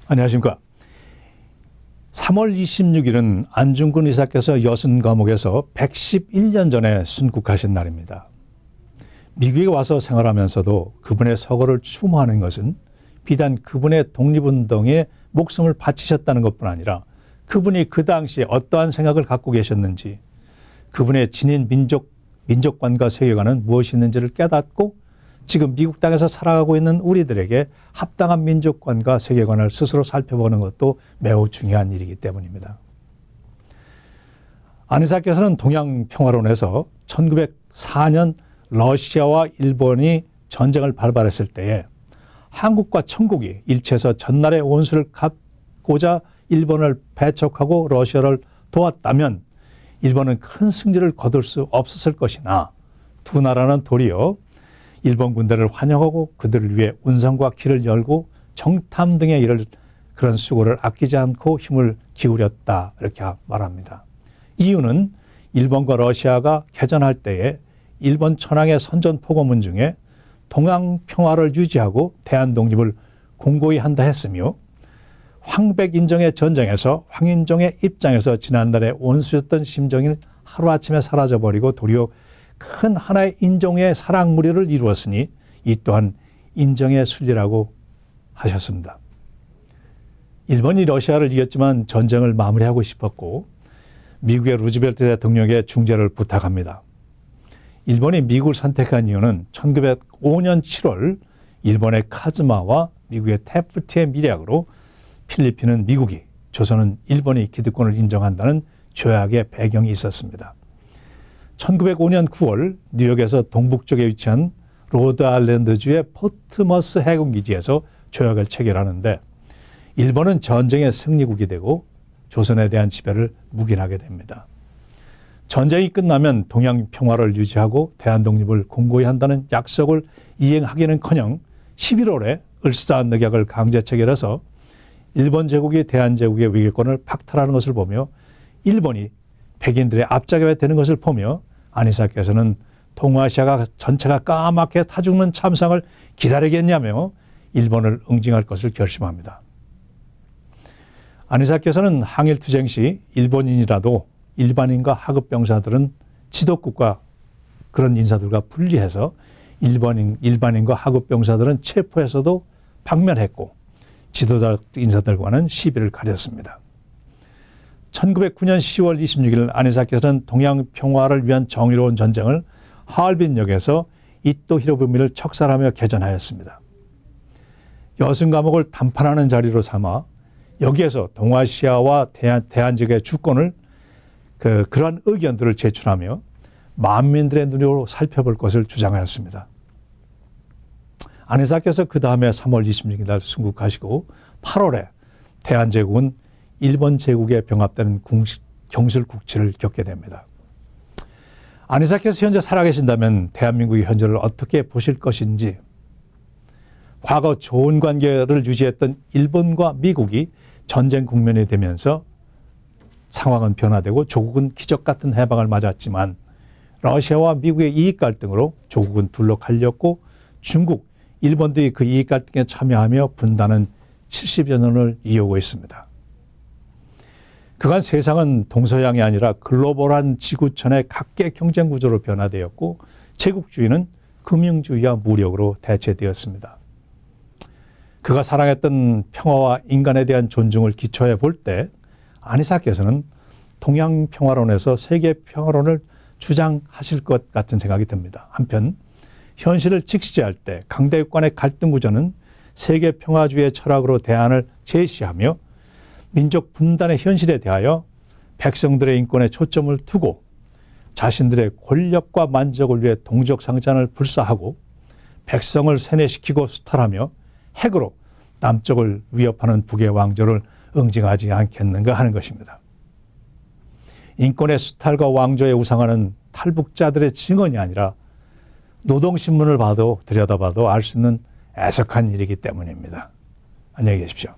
안녕하십니까. 3월 26일은 안중근 의사께서 여순 감옥에서 111년 전에 순국하신 날입니다. 미국에 와서 생활하면서도 그분의 서거를 추모하는 것은 비단 그분의 독립운동에 목숨을 바치셨다는 것뿐 아니라 그분이 그 당시에 어떠한 생각을 갖고 계셨는지, 그분의 지닌 민족관과 세계관은 무엇이었는지를 깨닫고 지금 미국 땅에서 살아가고 있는 우리들에게 합당한 민족관과 세계관을 스스로 살펴보는 것도 매우 중요한 일이기 때문입니다. 안 의사께서는 동양평화론에서 1904년 러시아와 일본이 전쟁을 발발했을 때에 한국과 천국이 일체에서 전날의 원수를 갚고자 일본을 배척하고 러시아를 도왔다면 일본은 큰 승리를 거둘 수 없었을 것이나 두 나라는 도리어 일본 군대를 환영하고 그들을 위해 운송과 길을 열고 정탐 등의 일을 그런 수고를 아끼지 않고 힘을 기울였다, 이렇게 말합니다. 이유는 일본과 러시아가 개전할 때에 일본 천황의 선전포고문 중에 동양 평화를 유지하고 대한 독립을 공고히 한다 했으며, 황백인정의 전쟁에서 황인종의 입장에서 지난날의 원수였던 심정이 하루아침에 사라져버리고 도리어 큰 하나의 인종의 사랑무리를 이루었으니 이 또한 인정의 순리라고 하셨습니다. 일본이 러시아를 이겼지만 전쟁을 마무리하고 싶었고 미국의 루즈벨트 대통령에게 중재를 부탁합니다. 일본이 미국을 선택한 이유는 1905년 7월 일본의 카즈마와 미국의 태프트의 밀약으로 필리핀은 미국이, 조선은 일본이 기득권을 인정한다는 조약의 배경이 있었습니다. 1905년 9월 뉴욕에서 동북쪽에 위치한 로드아일랜드주의 포트머스 해군기지에서 조약을 체결하는데 일본은 전쟁의 승리국이 되고 조선에 대한 지배를 묵인하게 됩니다. 전쟁이 끝나면 동양 평화를 유지하고 대한독립을 공고히 한다는 약속을 이행하기는커녕 11월에 을사늑약을 강제 체결해서 일본 제국이 대한제국의 위계권을 박탈하는 것을 보며 일본이 백인들의 앞잡이가 되는 것을 보며 안 의사께서는 동아시아가 전체가 까맣게 타죽는 참상을 기다리겠냐며 일본을 응징할 것을 결심합니다. 안 의사께서는 항일투쟁 시 일본인이라도 일반인과 하급병사들은 지도국가 그런 인사들과 분리해서 일반인과 하급병사들은 체포해서도 박멸했고 지도자 인사들과는 시비를 가렸습니다. 1909년 10월 26일 안 의사께서는 동양 평화를 위한 정의로운 전쟁을 하얼빈역에서 이토 히로부미를 척살하며 개전하였습니다. 여순 감옥을 담판하는 자리로 삼아 여기에서 동아시아와 대한제국의 주권을 그러한 의견들을 제출하며 만민들의 눈으로 살펴볼 것을 주장하였습니다. 안 의사께서 그 다음에 3월 26일 날 순국하시고 8월에 대한제국은 일본 제국에 병합되는 경술국치를 겪게 됩니다. 안 의사께서 현재 살아계신다면 대한민국의 현재를 어떻게 보실 것인지, 과거 좋은 관계를 유지했던 일본과 미국이 전쟁 국면이 되면서 상황은 변화되고 조국은 기적 같은 해방을 맞았지만 러시아와 미국의 이익 갈등으로 조국은 둘로 갈렸고 중국, 일본들이 그 이익 갈등에 참여하며 분단은 70여 년을 이어오고 있습니다. 그간 세상은 동서양이 아니라 글로벌한 지구촌의 각계 경쟁 구조로 변화되었고 제국주의는 금융주의와 무력으로 대체되었습니다. 그가 사랑했던 평화와 인간에 대한 존중을 기초해 볼 때 안 의사께서는 동양평화론에서 세계평화론을 주장하실 것 같은 생각이 듭니다. 한편 현실을 직시할 때 강대국 간의 갈등 구조는 세계평화주의의 철학으로 대안을 제시하며 민족 분단의 현실에 대하여 백성들의 인권에 초점을 두고 자신들의 권력과 만족을 위해 동족상잔을 불사하고 백성을 세뇌시키고 수탈하며 핵으로 남쪽을 위협하는 북의 왕조를 응징하지 않겠는가 하는 것입니다. 인권의 수탈과 왕조에 우상하는 탈북자들의 증언이 아니라 노동신문을 들여다봐도 알 수 있는 애석한 일이기 때문입니다. 안녕히 계십시오.